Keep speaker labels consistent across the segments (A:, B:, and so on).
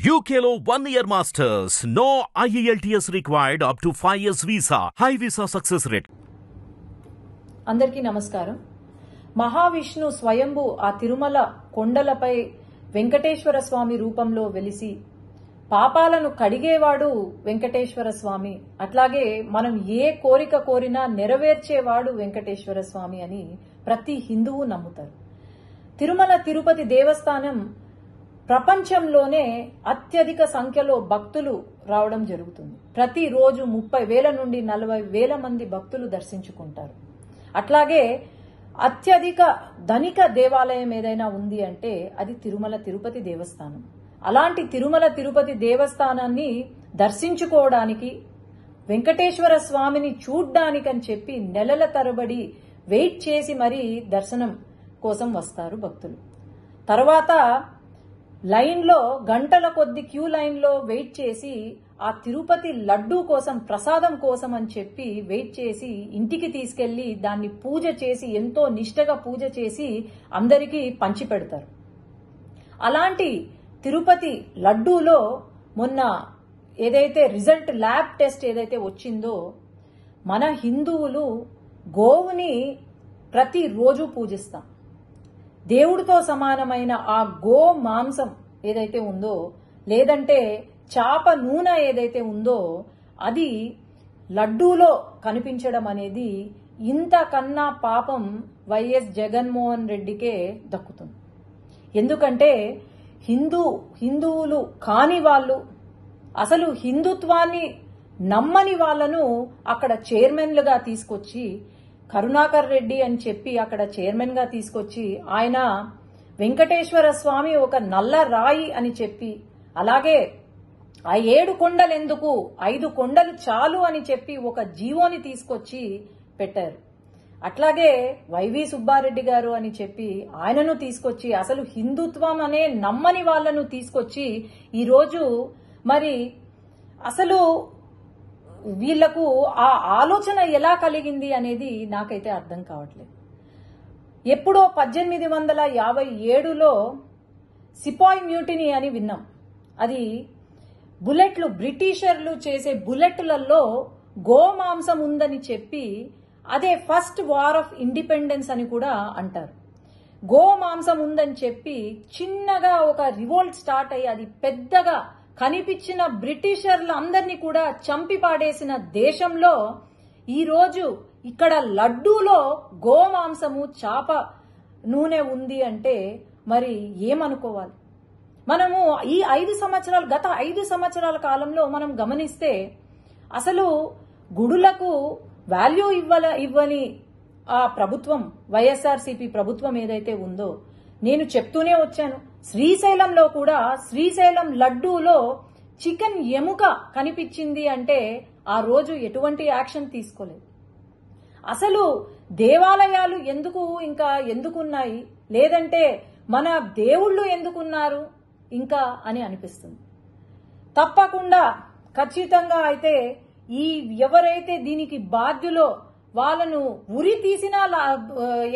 A: UKLO 1 year masters. No IELTS required up to 5 years visa. High visa success rate.
B: అందరికీ నమస్కారం. మహావిష్ణు స్వయంభు ఆ తిరుమల కొండలపై వెంకటేశ్వర స్వామి రూపంలో వెలిసి పాపాలను కడిగేవాడు వెంకటేశ్వర స్వామి, అట్లాగే మనం ఏ కోరిక కోరినా నెరవేర్చేవాడు వెంకటేశ్వర స్వామి అని ప్రతి హిందువు నమ్ముతారు. తిరుమల తిరుపతి దేవస్థానం ప్రపంచంలోనే అత్యధిక సంఖ్యలో భక్తులు రావడం జరుగుతుంది. ప్రతిరోజు 30,000 నుండి 40,000 మంది భక్తులు దర్శించుకుంటారు. అట్లాగే అత్యధిక ధనిక దేవాలయం ఏదైనా ఉంది అంటే అది తిరుమల తిరుపతి దేవస్థానం. అలాంటి తిరుమల తిరుపతి దేవస్థానాన్ని దర్శించుకోవడానికి, వెంకటేశ్వర స్వామిని చూడ్డానికని చెప్పి నెలల తరబడి వెయిట్ చేసి మరీ దర్శనం కోసం వస్తారు భక్తులు. తర్వాత లైన్లో గంటల కొద్ది క్యూ లైన్లో వెయిట్ చేసి ఆ తిరుపతి లడ్డూ కోసం, ప్రసాదం కోసం అని చెప్పి వెయిట్ చేసి ఇంటికి తీసుకెళ్లి దాన్ని పూజ చేసి, ఎంతో నిష్టగా పూజ చేసి అందరికీ పంచిపెడతారు. అలాంటి తిరుపతి లడ్డూలో మొన్న ఏదైతే రిజల్ట్ ల్యాబ్ టెస్ట్ ఏదైతే వచ్చిందో, మన హిందువులు గోవుని ప్రతిరోజు పూజిస్తాం. దేవుడితో సమానమైన ఆ గో మాంసం ఏదైతే ఉందో, లేదంటే చాప నూనె ఏదైతే ఉందో, అది లడ్డూలో కనిపించడం అనేది ఇంతకన్నా పాపం వైఎస్ జగన్మోహన్ రెడ్డికే దక్కుతుంది. ఎందుకంటే హిందువులు కాని వాళ్ళు, అసలు హిందుత్వాన్ని నమ్మని వాళ్లను అక్కడ చైర్మన్లుగా తీసుకొచ్చి, కరుణాకర్ రెడ్డి అని చెప్పి అక్కడ చైర్మన్ గా తీసుకొచ్చి, ఆయన వెంకటేశ్వర స్వామి ఒక నల్ల రాయి అని చెప్పి, అలాగే ఆ 7 కొండలు ఎందుకు, 5 కొండలు చాలు అని చెప్పి ఒక జీవోని తీసుకొచ్చి పెట్టారు. అట్లాగే వైవి సుబ్బారెడ్డి గారు అని చెప్పి ఆయనను తీసుకొచ్చి, అసలు హిందుత్వం అనే నమ్మని వాళ్లను తీసుకొచ్చి ఈరోజు మరి అసలు వీళ్లకు ఆ ఆలోచన ఎలా కలిగింది అనేది నాకైతే అర్థం కావట్లేదు. ఎప్పుడో 1857లో సిపాయి మ్యూటినీ అని విన్నాం. అది బుల్లెట్లు, బ్రిటిషర్లు చేసే బుల్లెట్లలో గోమాంసం ఉందని చెప్పి అదే ఫస్ట్ వార్ ఆఫ్ ఇండిపెండెన్స్ అని కూడా అంటారు. గోమాంసం ఉందని చెప్పి చిన్నగా ఒక రివోల్ట్ స్టార్ట్ అయ్యి అది పెద్దగా కనిపించిన బ్రిటిషర్లు అందరినీ కూడా చంపి పాడేసిన దేశంలో ఈరోజు ఇక్కడ లడ్డూలో గోమాంసము, చాప నూనె ఉంది అంటే మరి ఏమనుకోవాలి? మనము ఈ 5 సంవత్సరాలు, గత 5 సంవత్సరాల కాలంలో మనం గమనిస్తే అసలు గుడులకు వాల్యూ ఇవ్వని ఆ ప్రభుత్వం, వైఎస్ఆర్సీపీ ప్రభుత్వం ఏదైతే ఉందో, నేను చెప్తూనే వచ్చాను. శ్రీశైలంలో కూడా శ్రీశైలం లడ్డూలో చికెన్ ఎముక కనిపించింది అంటే ఆ రోజు ఎటువంటి యాక్షన్ తీసుకోలేదు. అసలు దేవాలయాలు ఎందుకున్నాయి, లేదంటే మన దేవుళ్ళు ఎందుకున్నారు ఇంకా అని అనిపిస్తుంది. తప్పకుండా ఖచ్చితంగా అయితే ఎవరైతే దీనికి బాధ్యులో వాళ్ళను ఉరి తీసినా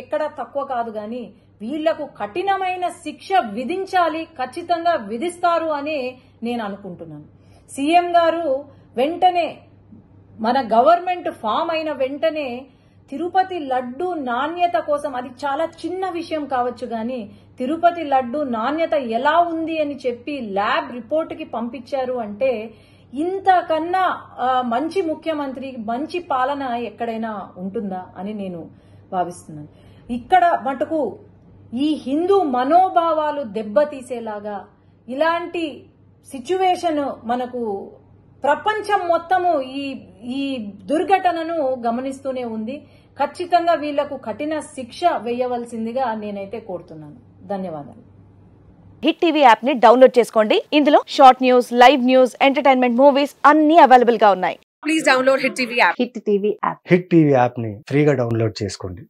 B: ఎక్కడ తక్కువ కాదు, గాని వీళ్లకు కఠినమైన శిక్ష విధించాలి, ఖచ్చితంగా విధిస్తారు అని నేను అనుకుంటున్నాను. సీఎం గారు వెంటనే, మన గవర్నమెంట్ ఫామ్ అయిన వెంటనే తిరుపతి లడ్డు నాణ్యత కోసం, అది చాలా చిన్న విషయం కావచ్చు గాని తిరుపతి లడ్డు నాణ్యత ఎలా ఉంది అని చెప్పి ల్యాబ్ రిపోర్ట్ కి పంపించారు అంటే ఇంతకన్నా మంచి ముఖ్యమంత్రి, మంచి పాలన ఎక్కడైనా ఉంటుందా అని నేను భావిస్తున్నాను. ఇక్కడ మటుకు ఈ హిందూ మనోభావాలు దెబ్బతీసేలాగా ఇలాంటి సిచ్యువేషన్ మనకు ప్రపంచం మొత్తము ఈ దుర్ఘటనను గమనిస్తూనే ఉంది. ఖచ్చితంగా వీళ్లకు కఠిన శిక్ష వేయవలసిందిగా నేనైతే కోరుతున్నాను. ధన్యవాదాలు.
C: హిట్ టీవీ యాప్ ని డౌన్లోడ్ చేసుకోండి. ఇందులో short news, live news, entertainment movies అన్ని అవైలబుల్ గా ఉన్నాయి. Please download hit TV app.
D: Hit TV app ని ఫ్రీగా డౌన్లోడ్ చేసుకోండి.